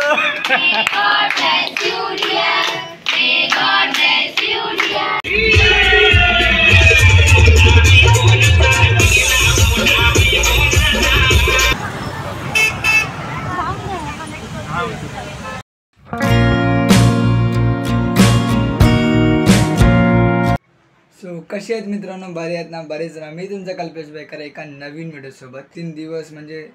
May God bless you, dear. May God bless you, dear. So कसे आहेत मित्रांनो, बरे आहेत ना? बरेच ना. मी तुमचा कल्पेश बेकर एका नवीन व्हिडिओसोबत. 3 दिवस म्हणजे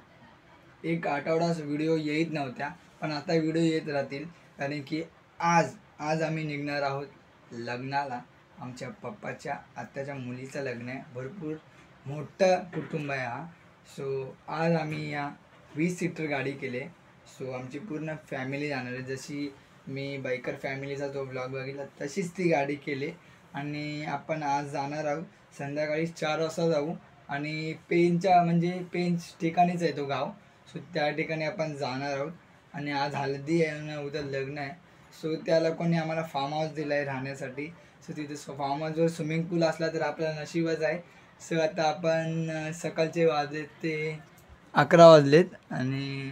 एक आठवडा व्हिडिओ येत नव्हत्या, पण आता व्हिडिओ येत राहतील. कारण की आज आम्ही निघणार आहोत लग्नाला. आमच्या पप्पाच्या आत्याच्या मुलीचं लग्न आहे. भरपूर मोठं कुटुंब आहे हा. सो आज आम्ही या 20 सीटर गाडी केले. सो आमची पूर्ण फॅमिली जाणार आहे. जशी मी बायकर फॅमिलीचा जो ब्लॉग बघितला तशीच ती गाडी केली. आणि आपण आज जाणार आहोत संध्याकाळी 4 वाजता जाऊ. आणि पेंच ठिकाणीच आहे तो गाव. सो त्या ठिकाणी आपण जाणार आहोत. आणि आज हल्दी आहे ना, उद्या लग्न आहे. सो त्या लोकांनी आम्हाला फार्म हाऊस दिला आहे राहण्यासाठी. सो तिथे फार्म हाऊसवर स्विमिंग पूल असला तर आपल्याला नशीबच आहे. सो आता आपण सकाळचे वाजलेत ते 11 वाजलेत. आणि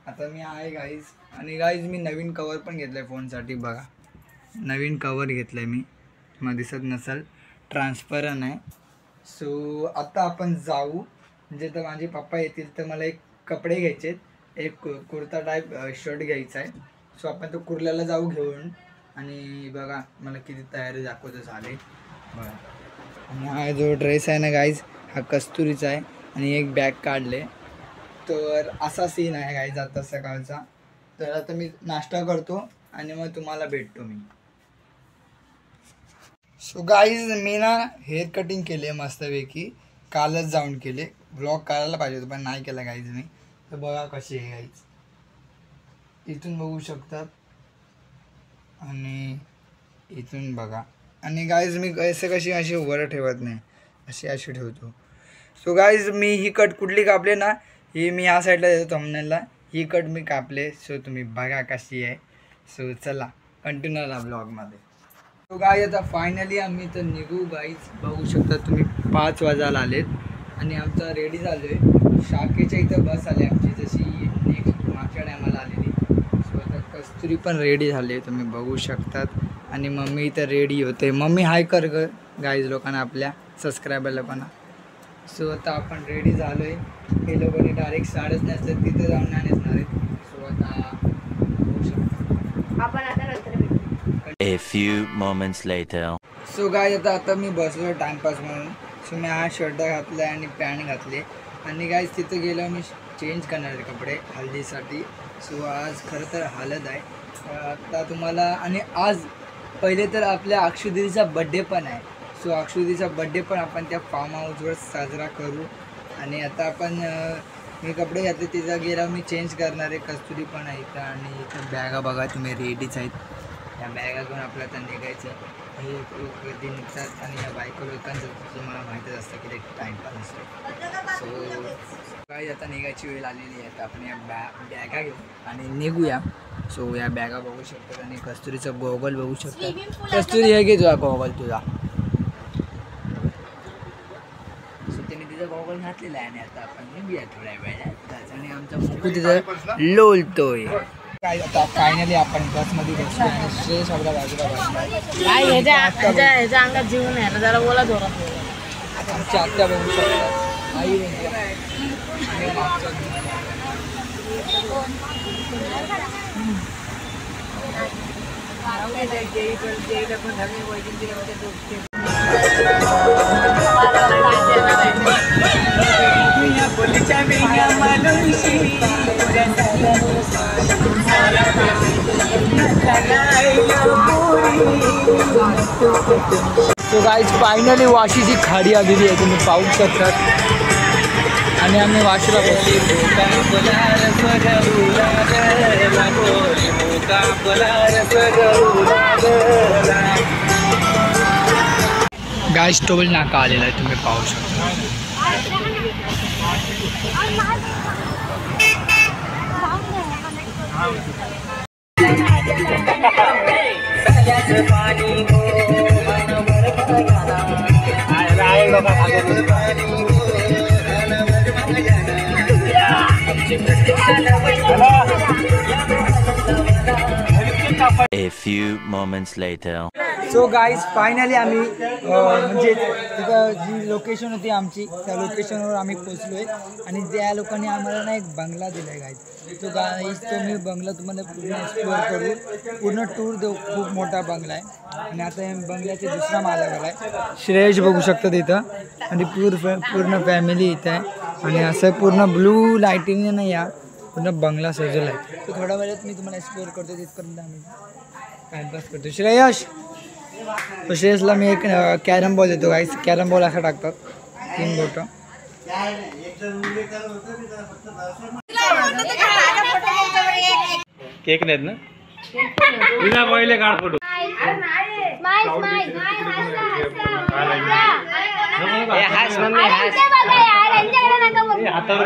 आता मी आहे गाईज. आणि गाईज मी नवीन कवर पण घेतलं आहे फोनसाठी. बघा, नवीन कवर घेतलं आहे मी. मला दिसत नसेल, ट्रान्सपरंट आहे. सो आता आपण जाऊ. म्हणजे तर माझे पप्पा येतील तर मला एक कपडे घ्यायचे आहेत. एक कुर्ता टाईप शर्ट घ्यायचा आहे. सो आपण तो कुर्ल्याला जाऊ घेऊन. आणि बघा मला किती तयारी दाखवतो झाले बघा. आणि हा जो ड्रेस आहे ना गाईज, हा कस्तुरीचा आहे. आणि एक बॅग काढले. तर असा सीन आहे गाईज आता सकाळचा. तर आता मी नाश्ता करतो आणि मग तुम्हाला भेटतो मी. सो गाईज मी ना हेअर कटिंग केले मस्तपैकी. कालच जाऊन केले. ब्लॉग करायला पाहिजे होतं पण नाही केला गाईज मी. तर बघा कशी आहे गाईज, इथून बघू शकतात. आणि इथून बघा. आणि गाईज मी अशी वर ठेवत नाही, अशी ठेवतो. सो गाईज मी ही कट कुठली कापले ना, ही मी ह्या साईडला देतो थंबनेलला. ही कट मी कापले. सो तुम्ही बघा कशी आहे. सो चला कंटिन्यू राहा ब्लॉगमध्ये. सो गाईज आता फायनली आम्ही तर निघू गाईज. बघू शकता तुम्ही 5 वाजायला आलेत. आणि आमचा रेडी झालो आहे. शाखेच्या इथं बस आली आमची, जशी नेक्स्ट मागच्या टायमाला आलेली. सो आता कस्तुरी पण रेडी झाले तुम्ही बघू शकतात. आणि मम्मी इथं रेडी होते. मम्मी हाय कर ग गाईज लोकांना, आपल्या सबस्क्रायबर लोकांना. सो आता आपण रेडी झालो आहे. हे लोकांनी डायरेक्ट साडीच नेसतात, तिथे जाऊन नाही नेसणार आहेत. सो आता बघू शकता आपण आता नंतर भेटू. A few moments later. So guys आता मी बसलो टाइमपास म्हणून. सो मी हा शर्ट घातला आणि पॅन्ट घातले. आणि गाईज तिथं गेलो मी चेंज करणार आहे कपडे हल्दीसाठी. सो आज खरं तर हळद आहे आता तुम्हाला. आणि आज पहिले तर आपल्या अक्षुदीचा बड्डे पण आहे. सो अक्षुदीचा बड्डे पण आपण त्या फार्म हाऊसवर साजरा करू. आणि आता आपण मी कपडे घातले, तिथं गेला मी चेंज करणार आहे. कस्तुरी पण आहे इथं. आणि इथं बॅगा बघा तुम्ही रेडीच आहेत. या बॅगा घेऊन आपल्याला निघायचं. हे लोक कधी निघतात आणि या बायको लोकांचं तुम्हाला माहीतच असतं की ते टाईमपास असतो. सो काही आता निघायची वेळ आलेली आहे. तर आपण या बॅगा घेऊ आणि निघूया. सो या बॅगा बघू शकतात. आणि कस्तुरीचं गॉगल बघू शकतात. कस्तुरी हे घे तुझा गॉगल तुझा. सो त्याने तिचा गॉगल घातलेला आहे. आणि आता आपण निघूया थोड्या वेळात. आणि आमचा मुकू तिथं लोलतोय. काय आता फायनली आपण बसमध्ये बसलो. आणि श्रेयस आपल्या बाजूला बसला. ह्याच्या अंगात जीवन आहे ना, जरा बोला थोडा. आमची आत्या बघू शकतात. आई आणि मागचा सो गाईज फायनली वाशीची खाडी आलेली आहे तुम्ही पाहू शकतात. आणि आम्ही वाशीला गाईज टोल नाका आलेला आहे तुम्ही पाहू शकता. Hello. A few moments later. So guys finally आम्ही म्हणजे तिथं जी लोकेशन होती आमची त्या लोकेशनवर आम्ही पोचलो आहे आणि त्या लोकांनी आम्हाला ना एक बंगला दिला आहे गाईज. तो गाईज तो मी बंगला तुम्हाला पूर्ण एक्सप्लोअर करू, पूर्ण टूर देऊ. खूप मोठा बंगला आहे आणि आता या बंगल्याचा दुसरा माला गेला आहे. श्रेयश बघू शकतात इथं आणि पूर्ण फॅमिली इथं आहे आणि असं पूर्ण ब्लू लाईटिंगने ना या पूर्ण बंगला सजवला आहे. तो थोड्या वेळात मी तुम्हाला एक्सप्लोअर करतो, तिथपर्यंत आम्ही टाइमपास करतो. श्रेयश तो श्रेयसला मी एक कॅरम बॉल देतो गाईस. कॅरम बॉल असा टाकतात 3 बोटं. केक नाहीत ना तुझा पहिले काढ फोटो. हातावर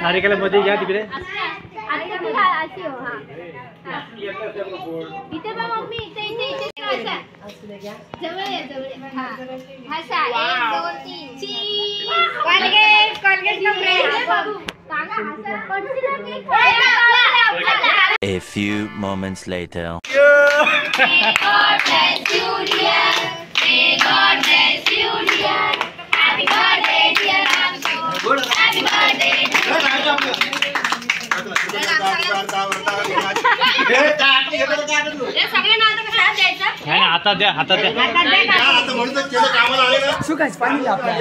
सारिकाला मध्ये घ्या तिकडे. A few moments later. May God bless you, dear. May God bless you, dear. Happy birthday, dear Ramsu. Happy birthday, हातात द्या हातात द्या. सो गाईस फायनली आपल्या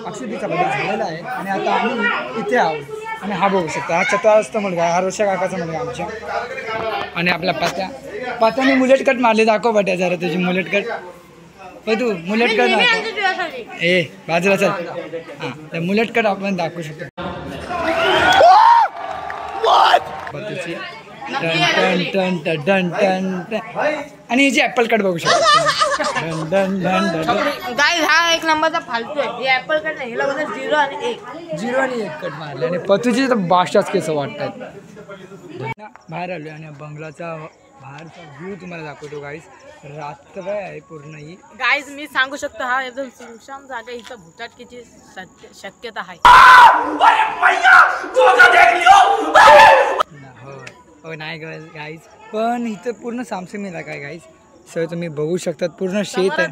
अक्षदीचा बर्थडे झालेला आहे आणि आता आम्ही इथे आहोत आणि हा बघू शकता हा 14 वर्षाचा मुलगा आहे, हा रोशा काकाचा मुलगा आमच्या. आणि आपला पात्याने मुलेट कट मारले. दाखव बट्या जरा तुझी मुलेट कट. तू मुलेट कट दाखव. ए बाजूला चल. हां तर मुलेट कट आपण दाखवू शकतो. पतूची टन टन टन टन टन टन आणि हिची ॲपल कट बघू शकतो. Done done done done. Guys हा 1 नंबरचा फालतू आहे. हे ॲपल कट नाही, हिला बोलतात 0 आणि 1. 0 आणि 1 कट मारले आणि पतूची तर बादशाच केसं वाटतात. बाहेर आलो आणि बंगलाचा बाहेरचा व्ह्यू तुम्हाला दाखवतो गाईस. रात्र आहे पूर्ण ही. गाईज मी सांगू शकतो हा एकदम सुनसान जागा, इथं भुताटकीची शक्यता आहे. हो नाही गाईज पण इथं पूर्ण सामसूम इलाका आहे गाईज. सर तुम्ही बघू शकतात पूर्ण शेत आहे.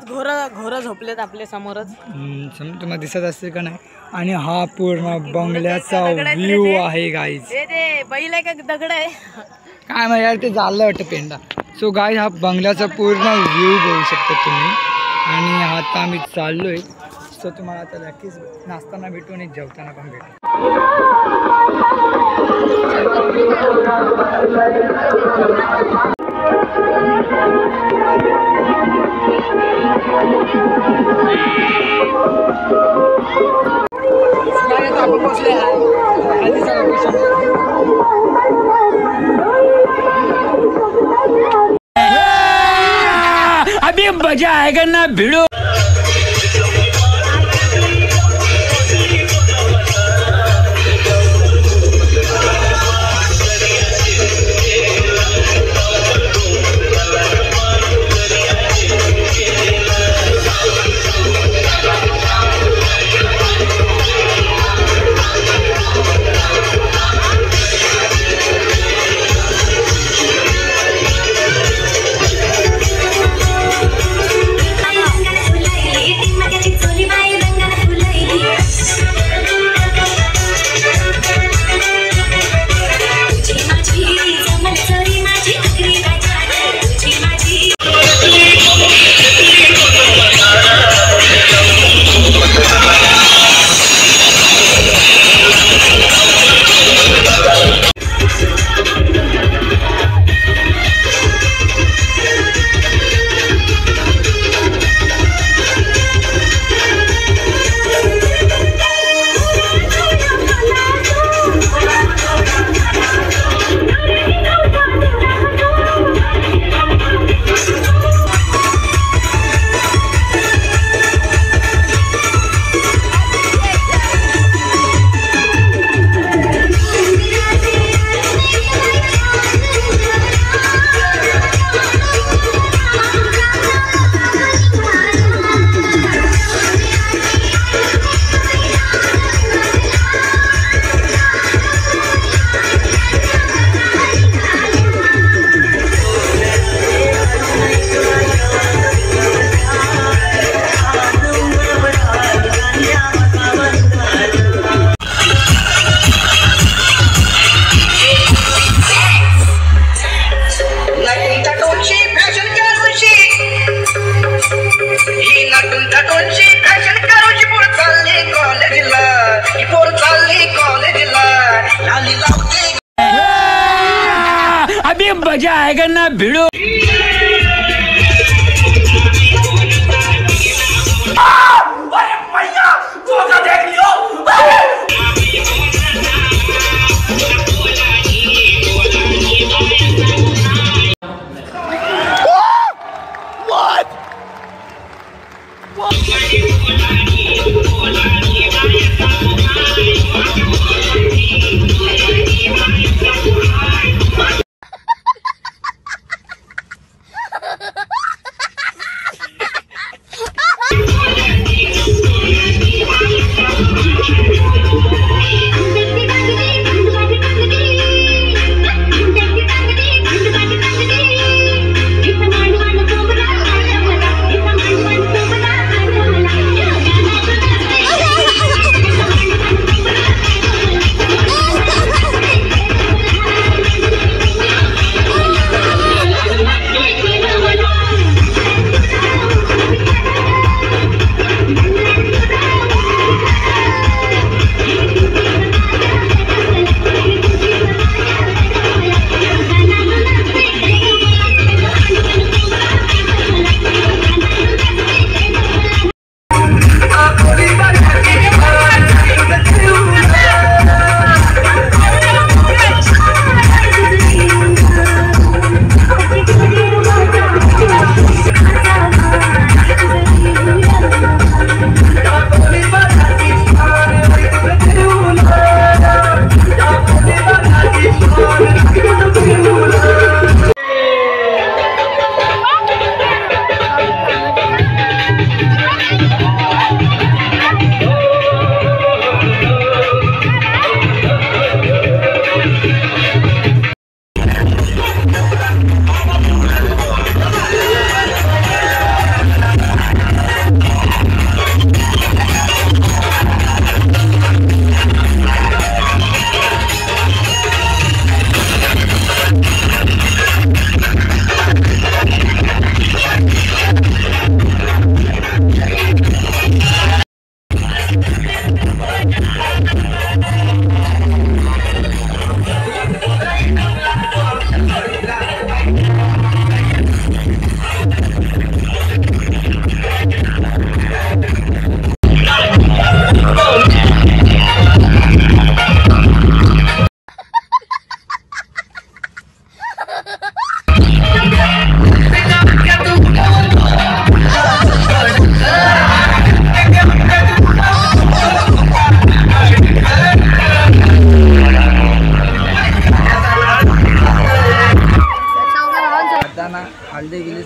घोर झोपलेत आपल्या समोरच. तुम्हाला दिसत असतील का नाही. आणि हा पूर्ण बंगल्याचा व्ह्यू आहे गाईज. ते बैल आहे का दगड आहे काय म्हणजे यार ते चाललं वाटतं पेंडा. सो गाईज हा बंगल्याचा पूर्ण व्ह्यू बघू शकता तुम्ही. आणि आता आम्ही चाललोय. सो तुम्हाला आता नक्कीच नाचताना भेटू आणि जेवताना पण भेटू. आपण पोचले आधीचा लोकेशन. अभी मजा आएगा ना भिड़ो. अभी मजा आएगा ना भिड़ो.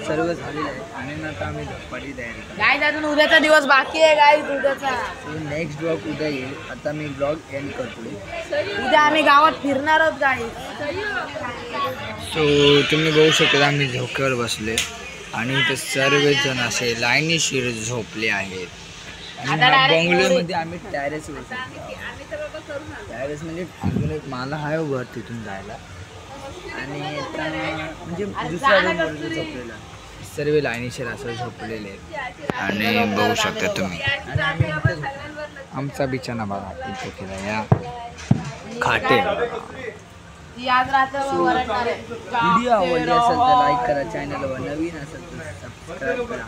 सर्व झालेलं आहे आणि आता आम्ही झोपायची तयारी करतो. गाईज अजून उद्याचा दिवस बाकी आहे गाईज उद्याचा. नेक्स्ट ब्लॉग उद्या येईल. आता मी ब्लॉग एंड करतो. उद्या आम्ही गावात फिरणार आहोत गाईज. सो तुम्ही बघू शकता आम्ही झोक्यावर बसले आणि इथे सर्वजण असे लाईनीशीर झोपले आहेत. बंगलोमध्ये आम्ही टॅरेस म्हणजे अजून एक माला आहे वर तिथून जायला आणि म्हणजे दुसऱ्या रूमवर झोपलेला सर्व लाईनीशीर असं झोपलेले आहेत आणि बघू शकता तुम्ही. आणि आम्ही आमचा बिछाना बघा इथे केला या खाटे. व्हिडिओ आवडली असेल तर लाईक करा, चॅनलवर नवीन असेल तर सबस्क्राईब करा.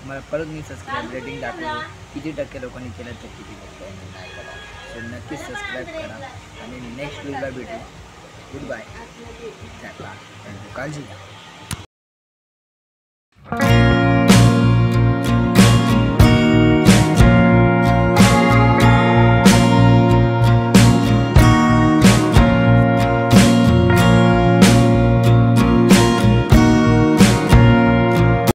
मला परत मी सबस्क्राईब रेटिंग दाखवतो किती टक्के लोकांनी केलं तर किती टक्के नाही करा. तर नक्कीच सबस्क्राईब करा आणि नेक्स्ट व्हिडिओला भेटू. Goodbye. काळजी.